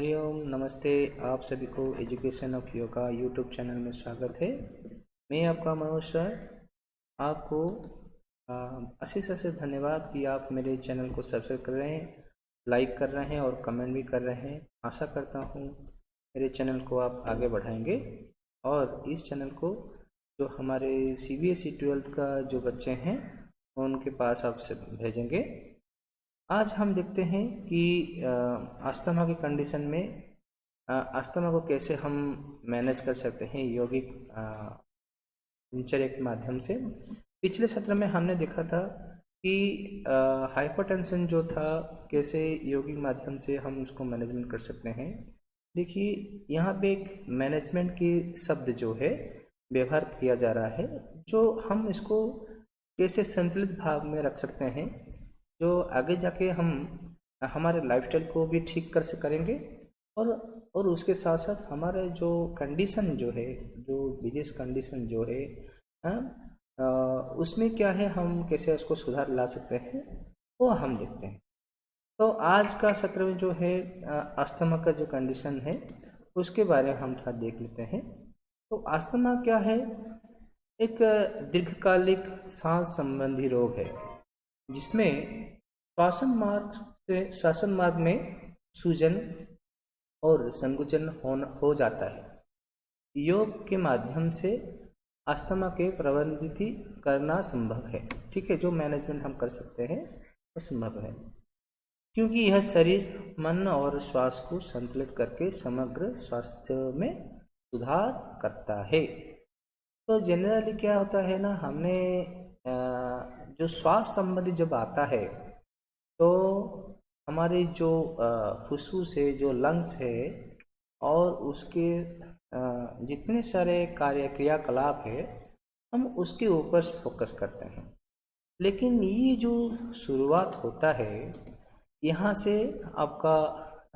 हरिओम नमस्ते। आप सभी को education of yoga YouTube channel में स्वागत है। मैं आपका मनोज सर। आपको अशीष अशीष धन्यवाद कि आप मेरे चैनल को सब्सक्राइब कर रहे हैं, लाइक कर रहे हैं और कमेंट भी कर रहे हैं। आशा करता हूँ मेरे चैनल को आप आगे बढ़ाएंगे और इस चैनल को जो हमारे CBSE 12th का जो बच्चे हैं उनके पास आप से भेजेंगे। आज हम देखते हैं कि अस्थमा की कंडीशन में अस्थमा को कैसे हम मैनेज कर सकते हैं यौगिक दिनचर्या के माध्यम से। पिछले सत्र में हमने देखा था कि हाइपरटेंशन जो था कैसे यौगिक माध्यम से हम उसको मैनेजमेंट कर सकते हैं। देखिए यहाँ पे एक मैनेजमेंट की शब्द जो है व्यवहार किया जा रहा है, जो हम इसको कैसे संतुलित भाव में रख सकते हैं, जो आगे जाके हम हमारे लाइफस्टाइल को भी ठीक कर से करेंगे और उसके साथ साथ हमारे जो कंडीशन जो है, जो डिजीज कंडीशन जो है उसमें क्या है, हम कैसे उसको सुधार ला सकते हैं वो हम देखते हैं। तो आज का सत्र में जो है अस्थमा का जो कंडीशन है उसके बारे में हम थोड़ा देख लेते हैं। तो अस्थमा क्या है? एक दीर्घकालिक सांस संबंधी रोग है जिसमें श्वसन मार्ग में सूजन और संकुचन हो जाता है। योग के माध्यम से अस्थमा के प्रबंधित करना संभव है। ठीक है, जो मैनेजमेंट हम कर सकते हैं वो संभव है, क्योंकि यह शरीर, मन और श्वास को संतुलित करके समग्र स्वास्थ्य में सुधार करता है। तो जनरली क्या होता है ना, हमने जो श्वास संबंधी जब आता है तो हमारे जो फुसफुस है, जो लंग्स है और उसके जितने सारे क्रियाकलाप है हम उसके ऊपर फोकस करते हैं। लेकिन ये जो शुरुआत होता है यहाँ से आपका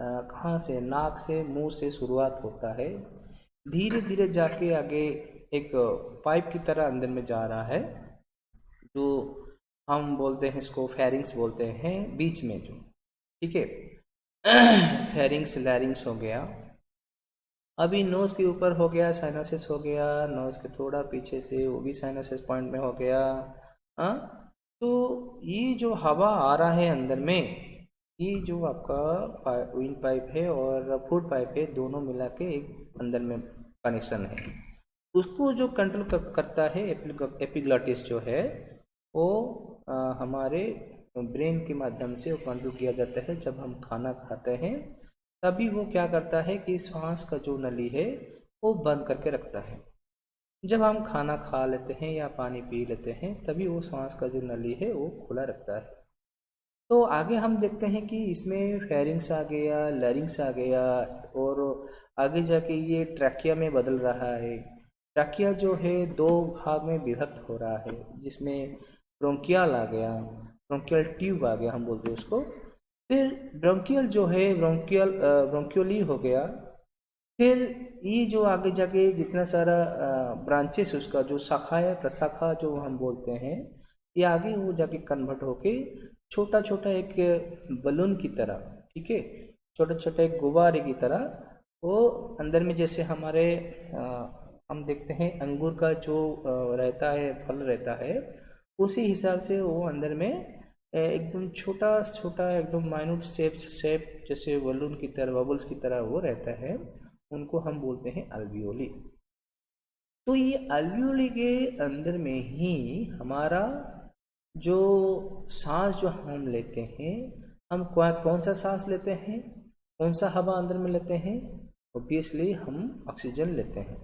कहाँ से, नाक से, मुंह से शुरुआत होता है, धीरे धीरे जाके आगे एक पाइप की तरह अंदर में जा रहा है, जो हम बोलते हैं इसको फेरिंग्स बोलते हैं, बीच में जो, ठीक है, फेरिंग्स लैरिंग्स हो गया। अभी नोज के ऊपर हो गया, साइनसेस हो गया, नोज के थोड़ा पीछे से वो भी साइनसेस पॉइंट में हो गया। तो ये जो हवा आ रहा है अंदर में, ये जो आपका विंड पाइप है और फूड पाइप है, दोनों मिला के एक अंदर में कनेक्शन है। उसको जो कंट्रोल करता है एपिग्लॉटिस जो है वो हमारे ब्रेन के माध्यम से वो कंट्रोल किया जाता है। जब हम खाना खाते हैं तभी वो क्या करता है कि श्वास का जो नली है वो बंद करके रखता है। जब हम खाना खा लेते हैं या पानी पी लेते हैं तभी वो श्वास का जो नली है वो खुला रखता है। तो आगे हम देखते हैं कि इसमें फेरिंग्स आ गया, लैरिंग्स आ गया और आगे जाके ये ट्रैकिया में बदल रहा है। ट्रैकिया जो है दो भाग में विभक्त हो रहा है, जिसमें ब्रोंकियल आ गया, ब्रोंकियल ट्यूब आ गया, हम बोलते हैं उसको। फिर ब्रोंकियल जो है ब्रोंकियोली हो गया। फिर ये जो आगे जाके जितना सारा ब्रांचेस, उसका जो शाखा है, प्रशाखा जो हम बोलते हैं, ये आगे वो जाके कन्वर्ट होके छोटा छोटा एक बलून की तरह, ठीक है, छोटा छोटा एक गुब्बारे की तरह वो अंदर में, जैसे हमारे हम देखते हैं अंगूर का जो रहता है, फल रहता है, उसी हिसाब से वो अंदर में एकदम छोटा छोटा एकदम माइन्यूट शेप जैसे बलून की तरह, बबल्स की तरह वो रहता है। उनको हम बोलते हैं अल्वियोली। तो ये अल्वियोली के अंदर में ही हमारा जो सांस जो हम लेते हैं, हम कौन सा सांस लेते हैं, कौन सा हवा अंदर में लेते हैं? ऑब्वियसली हम ऑक्सीजन लेते हैं।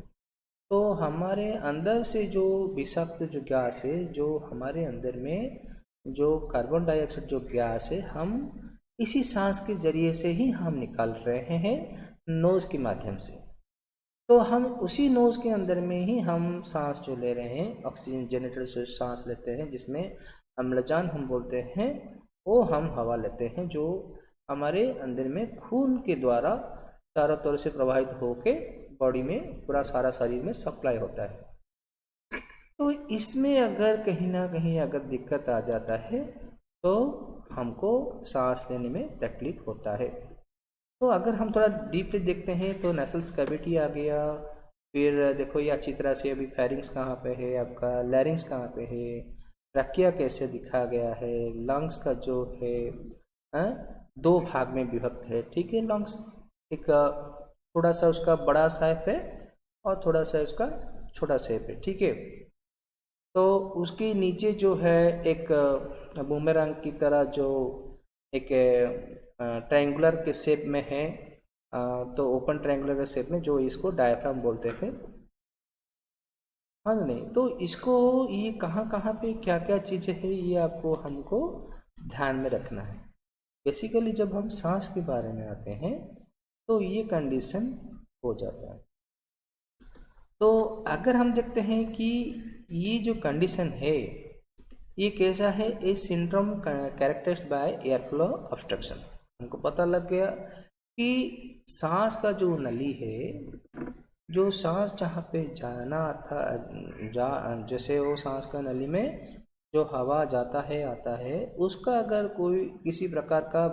तो हमारे अंदर से जो विषाक्त जो गैस है, जो हमारे अंदर में जो कार्बन डाइऑक्साइड जो गैस है, हम इसी सांस के जरिए से ही हम निकाल रहे हैं, नोज के माध्यम से। तो हम उसी नोज के अंदर में ही हम सांस जो ले रहे हैं, ऑक्सीजन जनरेटर से सांस लेते हैं, जिसमें अम्लजान हम बोलते हैं, वो हम हवा लेते हैं, जो हमारे अंदर में खून के द्वारा चारों तरफ से प्रवाहित होके बॉडी में पूरा सारा शरीर में सप्लाई होता है। तो इसमें अगर कहीं ना कहीं अगर दिक्कत आ जाता है तो हमको सांस लेने में तकलीफ होता है। तो अगर हम थोड़ा डीपली देखते हैं तो नेसल्स कैविटी आ गया, फिर देखो ये अच्छी तरह से अभी फेरिंग्स कहाँ पे है, आपका लैरिंग्स कहाँ पे है, ट्रकिया कैसे दिखा गया है, लंग्स का जो है दो भाग में विभक्त है, ठीक है। लंग्स एक थोड़ा सा उसका बड़ा शेप है और थोड़ा सा उसका छोटा शेप है, ठीक है। तो उसके नीचे जो है एक बूमेरंग की तरह जो एक ट्रायंगुलर के शेप में है, तो ओपन ट्रायंगुलर के शेप में, जो इसको डायफ्राम बोलते थे। हाँ नहीं, तो इसको ये कहाँ कहाँ पे क्या क्या चीज़ें है ये आपको हमको ध्यान में रखना है। बेसिकली जब हम सांस के बारे में आते हैं तो ये कंडीशन हो जाता है। तो अगर हम देखते हैं कि ये जो कंडीशन है ये कैसा है, a syndrome characterised by air flow obstruction. हमको पता लग गया कि सांस का जो नली है, जो सांस जहाँ पे जाना था जैसे वो सांस का नली में जो हवा जाता है आता है, उसका अगर कोई किसी प्रकार का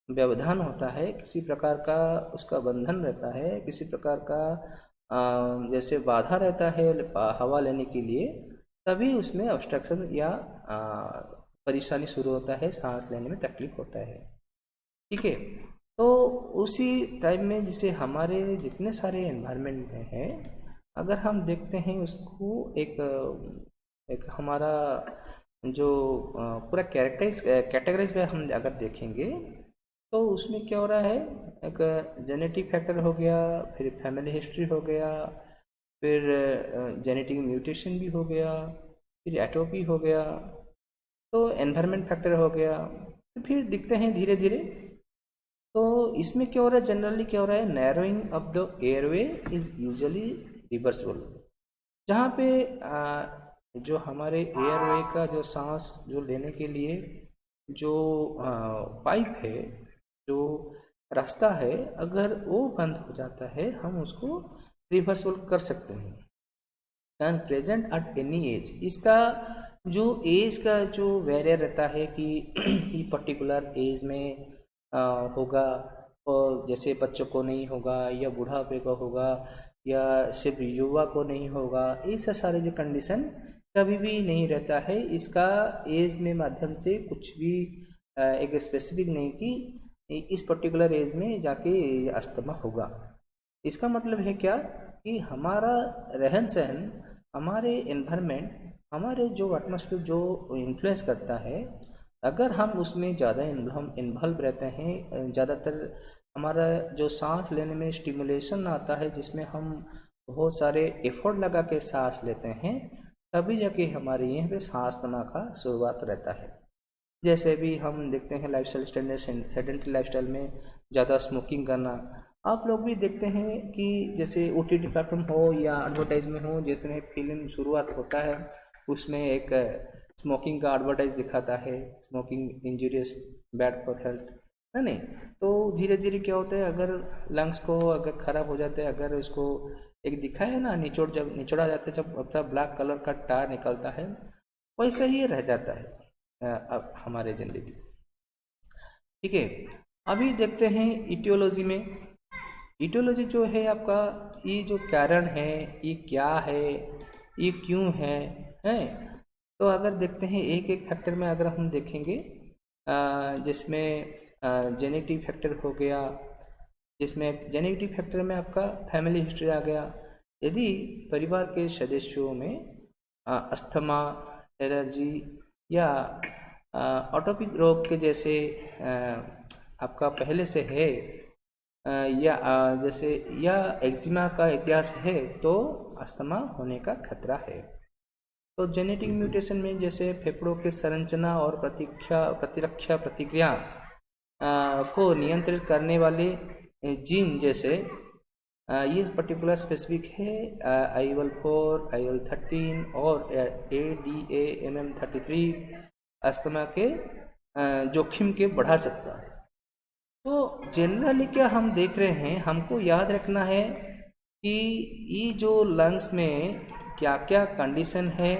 व्यवधान होता है, किसी प्रकार का उसका बंधन रहता है, किसी प्रकार का जैसे बाधा रहता है हवा लेने के लिए, तभी उसमें ऑब्स्ट्रक्शन या परेशानी शुरू होता है, सांस लेने में तकलीफ होता है, ठीक है। तो उसी टाइम में जैसे हमारे जितने सारे एनवायरनमेंट में हैं, अगर हम देखते हैं उसको एक हमारा जो पूरा कैटेगराइज में हम अगर देखेंगे तो उसमें क्या हो रहा है, एक जेनेटिक फैक्टर हो गया, फिर फैमिली हिस्ट्री हो गया, फिर जेनेटिक म्यूटेशन भी हो गया, फिर एटोपी हो गया, तो एनवायरनमेंट फैक्टर हो गया, तो फिर दिखते हैं धीरे धीरे। तो इसमें क्या हो रहा है, जनरली क्या हो रहा है, narrowing of the airway is usually reversible. जहाँ पे जो हमारे एयरवे का जो सांस जो लेने के लिए जो पाइप है, जो रास्ता है, अगर वो बंद हो जाता है हम उसको रिवर्सिबल कर सकते हैं। And present at any as, इसका जो एज का जो वेरियर रहता है कि पर्टिकुलर एज में होगा, और जैसे बच्चों को नहीं होगा या बुढ़ापे को होगा या सिर्फ युवा को नहीं होगा, ऐसे सारे जो कंडीशन कभी भी नहीं रहता है। इसका एज में माध्यम से कुछ भी एक स्पेसिफिक नहीं कि इस पर्टिकुलर एज में जाके अस्थमा होगा। इसका मतलब है क्या कि हमारा रहन सहन, हमारे एनवायरनमेंट, हमारे जो एटमॉस्फेयर जो इन्फ्लुएंस करता है, अगर हम उसमें ज़्यादा इन्वॉल्व रहते हैं, ज़्यादातर हमारा जो सांस लेने में स्टिमुलेशन आता है, जिसमें हम बहुत सारे एफर्ट लगा के सांस लेते हैं, तभी जाके हमारे यहाँ पे अस्थमा का शुरुआत रहता है। जैसे भी हम देखते हैं लाइफस्टाइल स्टैंडर्ड सेडेंटरी लाइफस्टाइल में ज़्यादा स्मोकिंग करना, आप लोग भी देखते हैं कि जैसे OTT प्लेटफॉर्म हो या एडवर्टाइज में हो, जिस तरह फिल्म शुरुआत होता है उसमें एक स्मोकिंग का एडवर्टाइज दिखाता है, smoking injurious, bad for health, है नहीं। तो धीरे धीरे क्या होता है, अगर लंग्स को अगर ख़राब हो जाते हैं, अगर उसको एक दिखा है ना जब निचोड़ा जाता है, जब अपना ब्लैक कलर का टार निकलता है, वैसा ही रह जाता है अब हमारे ज़िंदगी, ठीक है। अभी देखते हैं इटियोलॉजी में। इटियोलॉजी जो है आपका, ये जो कारण है, ये क्या है, ये क्यों है, तो अगर देखते हैं एक एक फैक्टर में अगर हम देखेंगे, जिसमें जेनेटिक फैक्टर हो गया, जिसमें जेनेटिक फैक्टर में आपका फैमिली हिस्ट्री आ गया। यदि परिवार के सदस्यों में अस्थमा, एलर्जी या ऑटोपिक रोग के जैसे आपका पहले से है, या जैसे या एक्जिमा का इतिहास है, तो अस्थमा होने का खतरा है। तो जेनेटिक म्यूटेशन में जैसे फेफड़ों के संरचना और प्रतिरक्षा प्रतिक्रिया को नियंत्रित करने वाले जीन, जैसे ये पर्टिकुलर स्पेसिफिक है IL-4, IL-13 और ADAMM33 अस्थमा के जोखिम के बढ़ा सकता है। तो जनरली क्या हम देख रहे हैं, हमको याद रखना है कि ये जो लंग्स में क्या क्या कंडीशन है,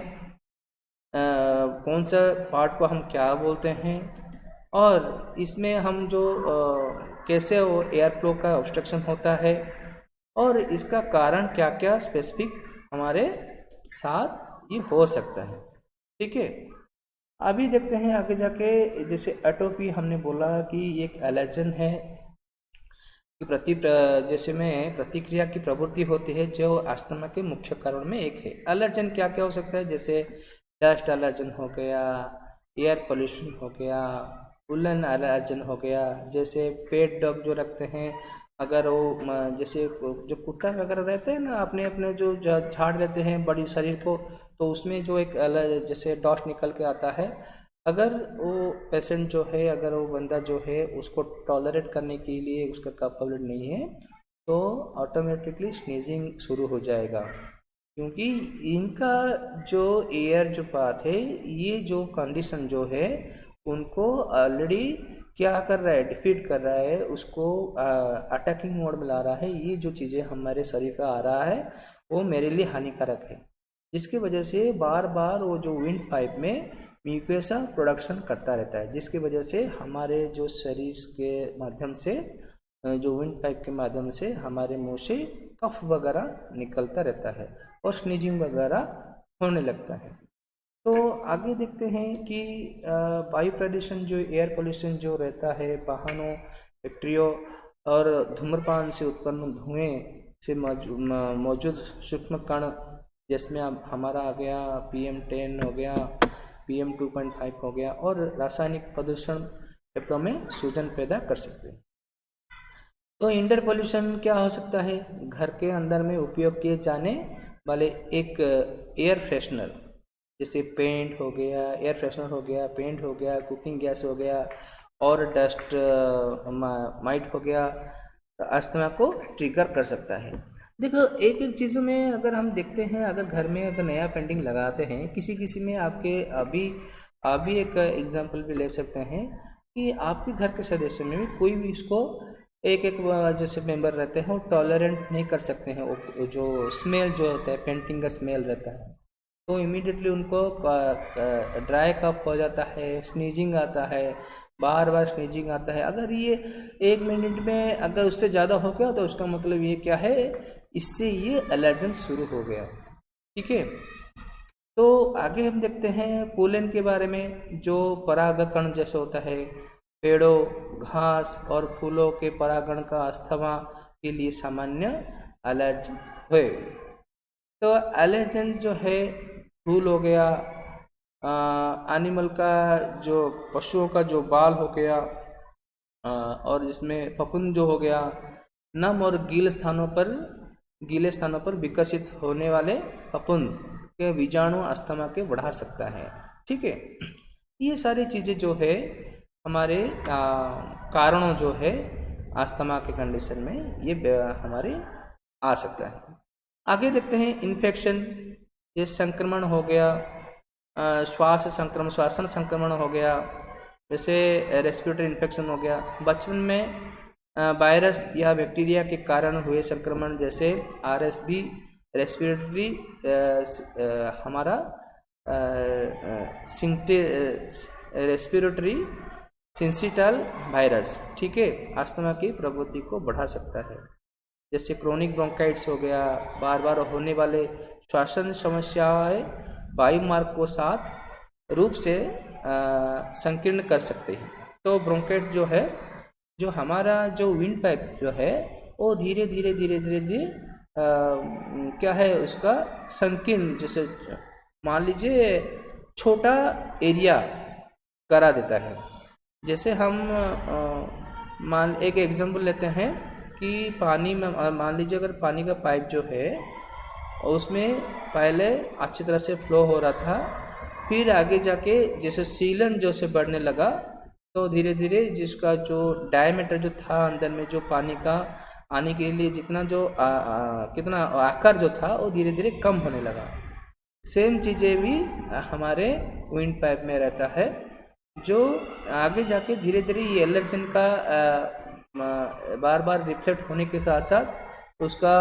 कौन सा पार्ट को हम क्या बोलते हैं, और इसमें हम जो कैसे वो एयर फ्लो का ऑब्स्ट्रक्शन होता है और इसका कारण क्या क्या स्पेसिफिक हमारे साथ ये हो सकता है। ठीक है, अभी देखते हैं आगे जाके। जैसे एटोपी हमने बोला कि एक एलर्जन है कि जैसे में प्रतिक्रिया की प्रवृत्ति होती है जो अस्थमा के मुख्य कारण में एक है। एलर्जन क्या क्या हो सकता है, जैसे डस्ट एलर्जन हो गया, एयर पोल्यूशन हो गया, वुलन एलर्जन हो गया। जैसे पेट डॉग जो रखते हैं, अगर वो जैसे जो कुत्ता वगैरह रहते हैं ना, अपने अपने जो झाड़ लेते हैं बड़ी शरीर को, तो उसमें जो एक जैसे डस्ट निकल के आता है, अगर वो पेशेंट जो है, अगर वो बंदा जो है उसको टॉलरेट करने के लिए उसका कैपेबिलिट नहीं है, तो ऑटोमेटिकली स्नीजिंग शुरू हो जाएगा। क्योंकि इनका जो एयर जो पाथ है, ये जो कंडीशन जो है उनको ऑलरेडी क्या कर रहा है, डिफीट कर रहा है, उसको अटैकिंग मोड में ला रहा है। ये जो चीज़ें हमारे शरीर का आ रहा है वो मेरे लिए हानिकारक है, जिसकी वजह से बार बार वो जो विंड पाइप में म्यूकोसा प्रोडक्शन करता रहता है, जिसकी वजह से हमारे जो शरीर के माध्यम से, जो विंड पाइप के माध्यम से हमारे मुंह से कफ वगैरह निकलता रहता है और स्नीजिंग वगैरह होने लगता है। तो आगे देखते हैं कि वायु प्रदूषण जो एयर पोल्यूशन जो रहता है, वाहनों, फैक्ट्रियों और धूम्रपान से उत्पन्न धुएं से मौजूद सूक्ष्म कण, जिसमें हमारा आ गया PM10 हो गया, PM2.5 हो गया, और रासायनिक प्रदूषण फेफड़ों में सूजन पैदा कर सकते हैं। तो इंडोर पोल्यूशन क्या हो सकता है, घर के अंदर में उपयोग किए जाने वाले एक एयर फ्रेशनर, जैसे पेंट हो गया, एयर फ्रेशनर हो गया, पेंट हो गया, कुकिंग गैस हो गया और डस्ट माइट हो गया, अस्थमा को ट्रिगर कर सकता है। देखो, एक एक चीज़ों में अगर हम देखते हैं, अगर घर में अगर नया पेंटिंग लगाते हैं, किसी किसी में आपके अभी एक एग्जांपल भी ले सकते हैं कि आपके घर के सदस्य में भी कोई भी इसको एक जैसे मेंबर रहते हैं वो टॉलरेंट नहीं कर सकते हैं, वो जो स्मेल जो होता है, पेंटिंग का स्मेल रहता है, तो इमीडिएटली उनको ड्राई कफ हो जाता है, स्नीजिंग आता है, बार बार स्नीजिंग आता है। अगर ये 1 मिनट में अगर उससे ज़्यादा हो गया तो उसका मतलब ये क्या है, इससे ये एलर्जन शुरू हो गया। ठीक है, तो आगे हम देखते हैं पोलन के बारे में, जो परागकण जैसे होता है, पेड़ों, घास और फूलों के परागण का अस्थमा के लिए सामान्य एलर्जन है। तो एलर्जन जो है, फूल हो गया, एनिमल का जो पशुओं का जो बाल हो गया, और जिसमें फफूंद जो हो गया, नम और गीले स्थानों पर विकसित होने वाले फफूंद के बीजाणु अस्थमा के बढ़ा सकता है। ठीक है, ये सारी चीज़ें जो है हमारे कारणों जो है अस्थमा के कंडीशन में ये हमारे आ सकता है। आगे देखते हैं इन्फेक्शन, ये संक्रमण हो गया, श्वासन संक्रमण हो गया, जैसे रेस्पिरेटरी इन्फेक्शन हो गया। बचपन में वायरस या बैक्टीरिया के कारण हुए संक्रमण, जैसे RSV, रेस्पिरेटरी हमारा रेस्पिरेटरी सिंसिटल वायरस, ठीक है, अस्थमा की प्रवृत्ति को बढ़ा सकता है। जैसे क्रोनिक ब्रोंकाइटिस हो गया, बार बार होने वाले श्वसन समस्याएं वायु मार्ग को साथ रूप से संकीर्ण कर सकते हैं। तो ब्रोंकाइटिस जो है, जो हमारा जो विंड पाइप जो है वो धीरे धीरे क्या है उसका संकीर्ण, जैसे मान लीजिए छोटा एरिया करा देता है। जैसे हम एक एग्जांपल लेते हैं कि पानी में मान लीजिए अगर पानी का पाइप जो है उसमें पहले अच्छी तरह से फ्लो हो रहा था, फिर आगे जाके जैसे सीलन जो से बढ़ने लगा, तो धीरे धीरे जिसका जो डायमीटर जो था अंदर में जो पानी का आने के लिए जितना जो कितना आकार जो था वो धीरे धीरे कम होने लगा। सेम चीज़ें भी हमारे विंड पाइप में रहता है, जो आगे जाके धीरे धीरे ये एलर्जन का बार बार रिफ्लेक्ट होने के साथ साथ उसका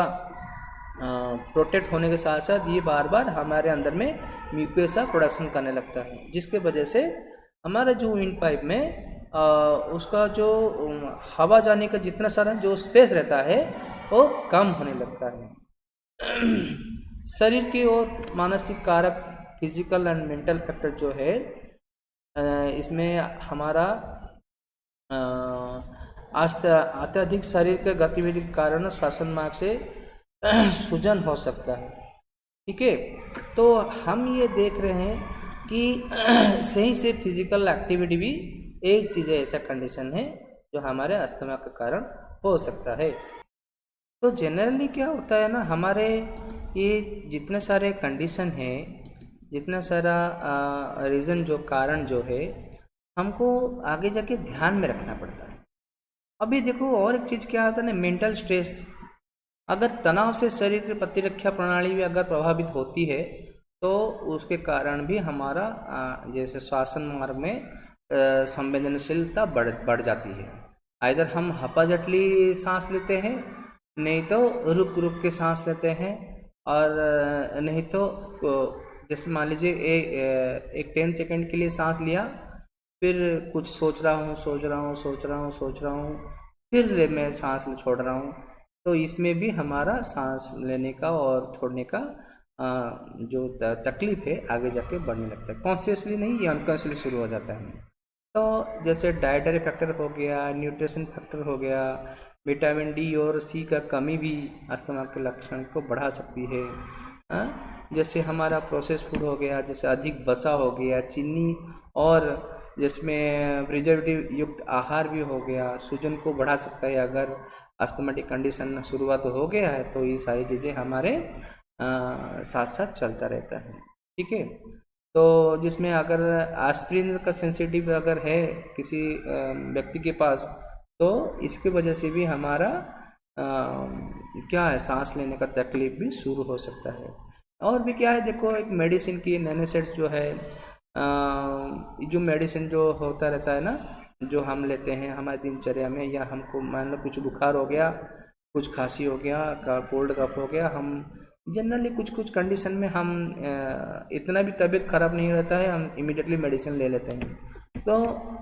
प्रोटेक्ट होने के साथ साथ ये बार बार हमारे अंदर में म्यूकोसा प्रोडक्शन करने लगता है, जिसके वजह से हमारा जो विंड पाइप में उसका जो हवा जाने का जितना सारा जो स्पेस रहता है वो कम होने लगता है। शरीर की और मानसिक कारक फिजिकल एंड मेंटल फैक्टर जो है इसमें हमारा अत्यधिक शरीर के गतिविधि के कारण श्वसन मार्ग से सूजन हो सकता है। ठीक है, तो हम ये देख रहे हैं कि सही से फिजिकल एक्टिविटी भी एक चीज़ है, ऐसा कंडीशन है जो हमारे अस्थमा के कारण हो सकता है। तो जनरली क्या होता है ना, हमारे ये जितने सारे कंडीशन है, जितना सारा रीज़न जो कारण जो है, हमको आगे जाके ध्यान में रखना पड़ता है। अभी देखो और एक चीज़ क्या होता है ना, मेंटल स्ट्रेस। अगर तनाव से शरीर की प्रतिरक्षा प्रणाली भी अगर प्रभावित होती है तो उसके कारण भी हमारा जैसे श्वसन मार्ग में संवेदनशीलता बढ़ जाती है। आइदर हम हपाजटली सांस लेते हैं, नहीं तो रुक रुक के सांस लेते हैं, और नहीं तो जैसे मान लीजिए एक 10 सेकेंड के लिए सांस लिया, फिर कुछ सोच रहा हूँ, फिर मैं सांस छोड़ रहा हूँ। तो इसमें भी हमारा सांस लेने का और छोड़ने का जो तकलीफ है आगे जाके बढ़ने लगता है। कॉन्शियसली नहीं, ये अनकॉन्शियसली शुरू हो जाता है। तो जैसे डाइटरी फैक्टर हो गया, न्यूट्रिशन फैक्टर हो गया, विटामिन डी और सी का कमी भी अस्थमा के लक्षण को बढ़ा सकती है। जैसे हमारा प्रोसेस फूड हो गया, जैसे अधिक वसा हो गया, चीनी और जिसमें प्रिजर्वेटिव युक्त आहार भी हो गया, सूजन को बढ़ा सकता है। अगर अस्थमेटिक कंडीशन शुरुआत हो गया है तो ये सारी चीज़ें हमारे साथ साथ चलता रहता है। ठीक है, तो जिसमें अगर एस्पिरिन का सेंसिटिव अगर है किसी व्यक्ति के पास, तो इसकी वजह से भी हमारा क्या है, सांस लेने का तकलीफ भी शुरू हो सकता है। और भी क्या है, देखो एक मेडिसिन की नैनोसेट्स जो है, जो मेडिसिन जो होता रहता है ना, जो हम लेते हैं हमारे दिनचर्या में, या हमको मान लो कुछ बुखार हो गया, कुछ खांसी हो गया, कोल्ड कफ हो गया, हम जनरली कुछ कंडीशन में हम इतना भी तबीयत खराब नहीं रहता है, हम इमीडिएटली मेडिसिन ले लेते हैं। तो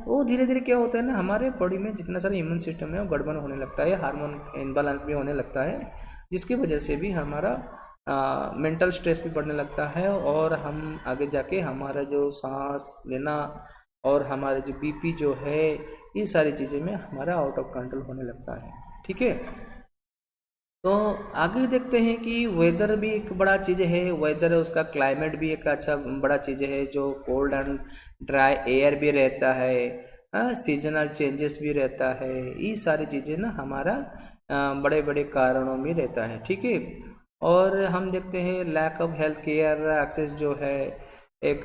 वो धीरे धीरे क्या होता है ना, हमारे बॉडी में जितना सारा इम्यून सिस्टम है वो गड़बड़ होने लगता है, हार्मोन इम्बैलेंस भी होने लगता है, जिसकी वजह से भी हमारा मेंटल स्ट्रेस भी बढ़ने लगता है, और हम आगे जाके हमारा जो सांस लेना और हमारे जो बीपी जो है, ये सारी चीज़ें में हमारा आउट ऑफ कंट्रोल होने लगता है। ठीक है, तो आगे देखते हैं कि वेदर भी एक बड़ा चीज़ है। वेदर उसका क्लाइमेट भी एक अच्छा बड़ा चीज़ है, जो कोल्ड एंड ड्राई एयर भी रहता है, सीजनल चेंजेस भी रहता है, ये सारी चीज़ें ना हमारा बड़े बड़े कारणों में रहता है। ठीक है, और हम देखते हैं lack of health care access जो है, एक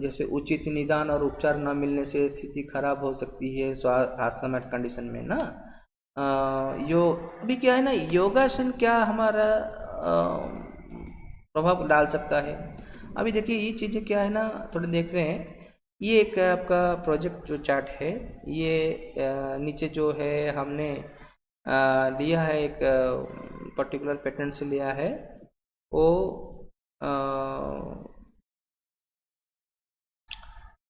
जैसे उचित निदान और उपचार न मिलने से स्थिति खराब हो सकती है अस्थमा कंडीशन में ना। यो अभी क्या है ना, योगासन क्या हमारा प्रभाव डाल सकता है। अभी देखिए ये चीज़ें क्या है ना, थोड़े देख रहे हैं। ये एक आपका प्रोजेक्ट जो चार्ट है, ये नीचे जो है हमने लिया है, एक पर्टिकुलर पैटर्न से लिया है, वो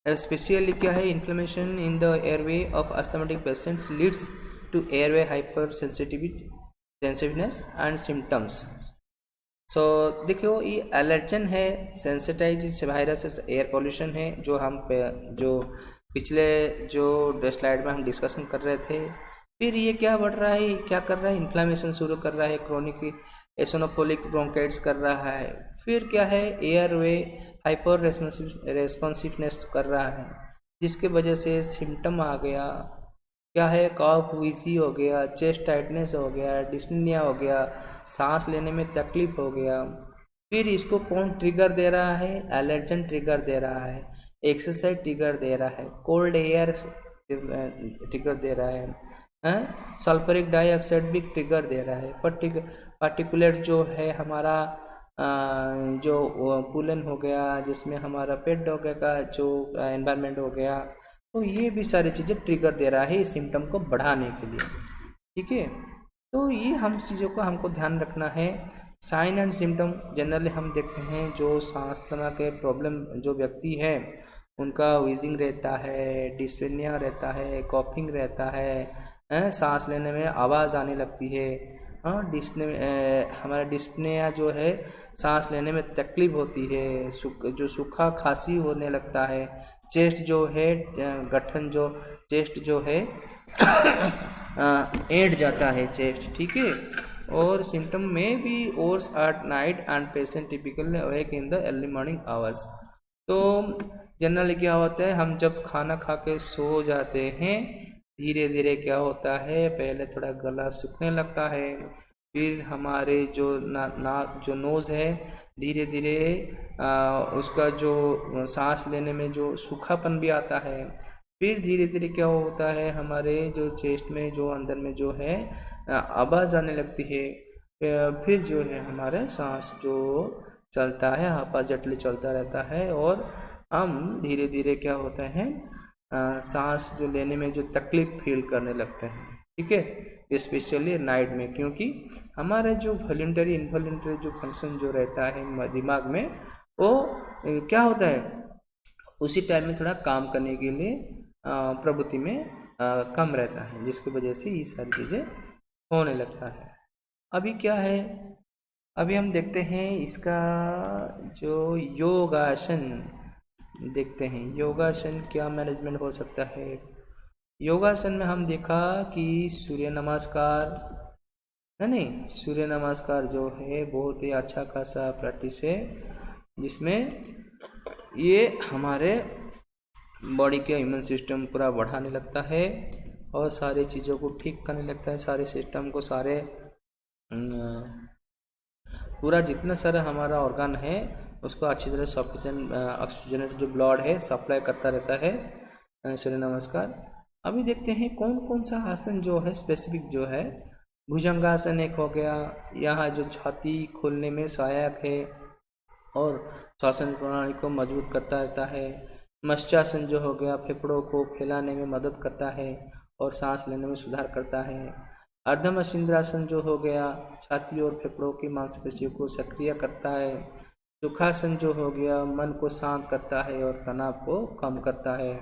स्पेशली क्या है, inflammation in the airway of asthmatic patients leads to airway hyper sensitiveness and symptoms. So देखो ये एलर्जन है, सेंसिटाइज वायरस, एयर पोल्यूशन है, जो हम जो पिछले जो स्लाइड में हम डिस्कशन कर रहे थे। फिर ये क्या बढ़ रहा है, क्या कर रहा है, इन्फ्लामेशन शुरू कर रहा है, क्रोनिक एसोनोफोलिक ब्रोंकाइटिस कर रहा है। फिर क्या है, एयरवे हाइपर रेस्पॉन्सिवनेस कर रहा है, जिसके वजह से सिम्टम आ गया। क्या है, कॉफ व्हीजी हो गया, चेस्ट टाइटनेस हो गया, डिस्निया हो गया, सांस लेने में तकलीफ हो गया। फिर इसको कौन ट्रिगर दे रहा है, एलर्जन ट्रिगर दे रहा है, एक्सरसाइज ट्रिगर दे रहा है, कोल्ड एयर ट्रिगर दे रहा है, सल्फ्यूरिक डाइऑक्साइड भी ट्रिगर दे रहा है, पार्टिकुलेट जो है हमारा जो पुलन हो गया, जिसमें हमारा पेट डॉग का जो एनवायरनमेंट हो गया, तो ये भी सारी चीज़ें ट्रिगर दे रहा है इस सिम्टम को बढ़ाने के लिए। ठीक है, तो ये हम चीज़ों का हमको ध्यान रखना है। साइन एंड सिम्टम जनरली हम देखते हैं, जो अस्थमा के प्रॉब्लम जो व्यक्ति है उनका वीजिंग रहता है, डिस्पेनिया रहता है, कॉफिंग रहता है, सांस लेने में आवाज़ आने लगती है। हाँ, हमारा डिस्पनिया जो है सांस लेने में तकलीफ होती है, जो सूखा खांसी होने लगता है, चेस्ट जो है गठन जो चेस्ट जो है ऐंठ जाता है चेस्ट, ठीक है। और सिम्टम में be worse at night and patient typically awake in the early morning hours. तो जनरली क्या होता है, हम जब खाना खा के सो जाते हैं, धीरे धीरे क्या होता है, पहले थोड़ा गला सूखने लगता है, फिर हमारे जो नाक जो नोज़ है धीरे धीरे उसका जो सांस लेने में जो सूखापन भी आता है। फिर धीरे धीरे क्या होता है, हमारे जो चेस्ट में जो अंदर में जो है आवाज़ आने लगती है। फिर जो है हमारे सांस जो चलता है आपाजटली चलता रहता है, और हम धीरे धीरे क्या होता है सांस जो लेने में जो तकलीफ फील करने लगते हैं, ठीक है, स्पेशली नाइट में, क्योंकि हमारे जो वॉलंटरी इनवॉलंटरी जो फंक्शन जो रहता है दिमाग में, वो क्या होता है उसी टाइम में थोड़ा काम करने के लिए प्रवृत्ति में कम रहता है, जिसकी वजह से ये सारी चीज़ें होने लगता है। अभी क्या है, अभी हम देखते हैं इसका जो योगासन देखते हैं। योगासन क्या मैनेजमेंट हो सकता है। योगासन में हम देखा कि सूर्य नमस्कार है नहीं, सूर्य नमस्कार जो है बहुत ही अच्छा खासा प्रैक्टिस है, जिसमें ये हमारे बॉडी के इम्यून सिस्टम पूरा बढ़ाने लगता है और सारी चीज़ों को ठीक करने लगता है, सारे सिस्टम को, सारे पूरा जितना सारा हमारा ऑर्गन है उसको अच्छी तरह सफिशिएंट ऑक्सीजनेट जो ब्लड है सप्लाई करता रहता है सूर्य नमस्कार। अभी देखते हैं कौन कौन सा आसन जो है स्पेसिफिक जो है। भुजंगासन एक हो गया, यहाँ जो छाती खोलने में सहायक है और श्वसन प्रणाली को मजबूत करता रहता है। मत्स्यासन जो हो गया, फेफड़ों को फैलाने में मदद करता है और सांस लेने में सुधार करता है। अर्धमशिंद्रासन जो हो गया, छाती और फेफड़ों की मांसपेशियों को सक्रिय करता है। सुखासन जो हो गया, मन को शांत करता है और तनाव को कम करता है।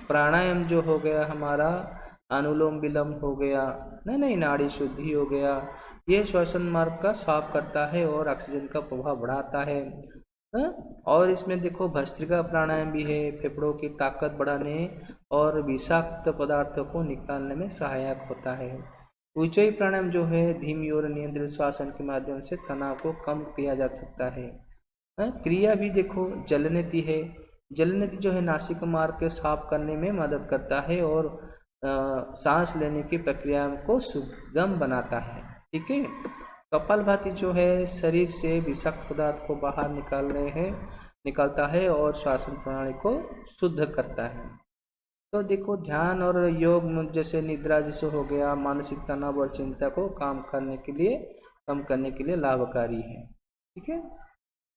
प्राणायाम जो हो गया हमारा, अनुलोम विलोम हो गया, नहीं नाड़ी शुद्धि हो गया, ये श्वसन मार्ग का साफ करता है और ऑक्सीजन का प्रभाव बढ़ाता है। और इसमें देखो भस्त्रिका प्राणायाम भी है, फेफड़ों की ताकत बढ़ाने और विषाक्त पदार्थों को निकालने में सहायक होता है। उज्जयी प्राणायाम जो है धीमी और नियंत्रित श्वसन के माध्यम से तनाव को कम किया जा सकता है। क्रिया भी देखो जलनेति है, जलनेति जो है नासिक मार्ग के साफ करने में मदद करता है और सांस लेने की प्रक्रिया को सुगम बनाता है, ठीक है। कपालभाति जो है शरीर से विषाक्त पदार्थ को बाहर निकालता है और श्वसन प्रणाली को शुद्ध करता है। तो देखो ध्यान और योग जैसे निद्रा जैसे हो गया, मानसिक तनाव और चिंता को कम करने के लिए लाभकारी है, ठीक है।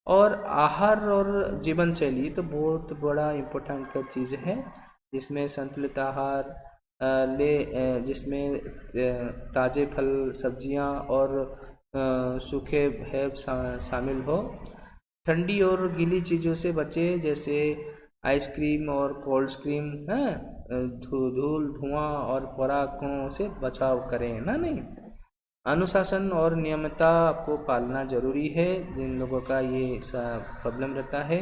और आहार और जीवन शैली तो बहुत बड़ा इम्पोर्टेंट का चीज़ है, जिसमें संतुलित आहार जिसमें ताज़े फल सब्जियां और सूखे भैब शामिल हो। ठंडी और गीली चीज़ों से बचे, जैसे आइसक्रीम और कोल्ड क्रीम, धूल धुआं और परागों से बचाव करें ना। नहीं, अनुशासन और नियमितता आपको पालना जरूरी है, जिन लोगों का ये प्रॉब्लम रहता है।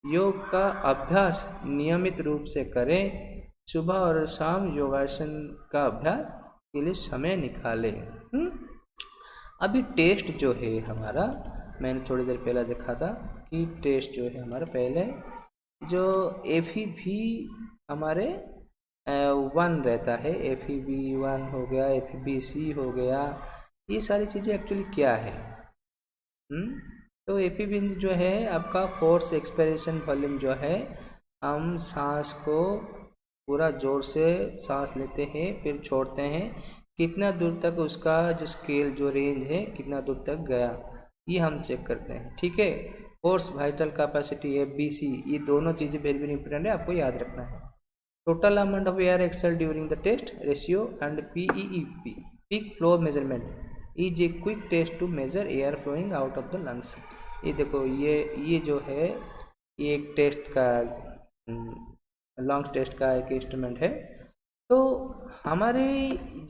योग का अभ्यास नियमित रूप से करें, सुबह और शाम योगासन का अभ्यास के लिए समय निकालें। अभी टेस्ट जो है हमारा, मैंने थोड़ी देर पहले देखा था कि टेस्ट जो है हमारा पहले जो FEV हमारे 1 रहता है, FEV1 हो गया, FEBC हो गया, ये सारी चीज़ें एक्चुअली क्या है। तो FEV जो है आपका फोर्स एक्सपिरेशन वॉल्यूम जो है, हम सांस को पूरा जोर से सांस लेते हैं फिर छोड़ते हैं, कितना दूर तक उसका जो स्केल जो रेंज है कितना दूर तक गया, ये हम चेक करते हैं, ठीक है। फोर्स वाइटल कैपेसिटी FBC, ये दोनों चीज़ें वेरी वेरी इंपॉर्टेंट है, आपको याद रखना है। Total amount of air exhale during the test ratio and PEEP peak flow measurement is a quick test to measure air flowing out of the lungs. ये देखो ये जो है ये एक टेस्ट का लंग्स टेस्ट का एक इंस्ट्रूमेंट है। तो हमारे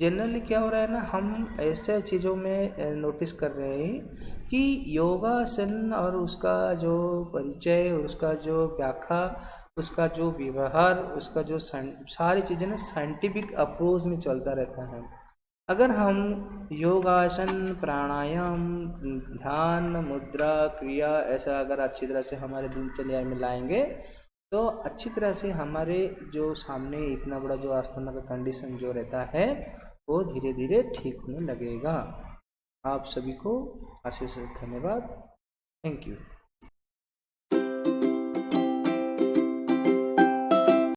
जनरली क्या हो रहा है ना, हम ऐसे चीज़ों में नोटिस कर रहे हैं कि योगासन और उसका जो परिचय, उसका जो व्याख्या, उसका जो व्यवहार, उसका जो सारी चीज़ें ना साइंटिफिक अप्रोच में चलता रहता है। अगर हम योगासन, प्राणायाम, ध्यान, मुद्रा, क्रिया ऐसा अगर अच्छी तरह से हमारे दिनचर्या में लाएंगे तो अच्छी तरह से हमारे जो सामने इतना बड़ा जो अस्थमा का कंडीशन जो रहता है वो धीरे धीरे ठीक होने लगेगा। आप सभी को आशीष धन्यवाद। Thank you.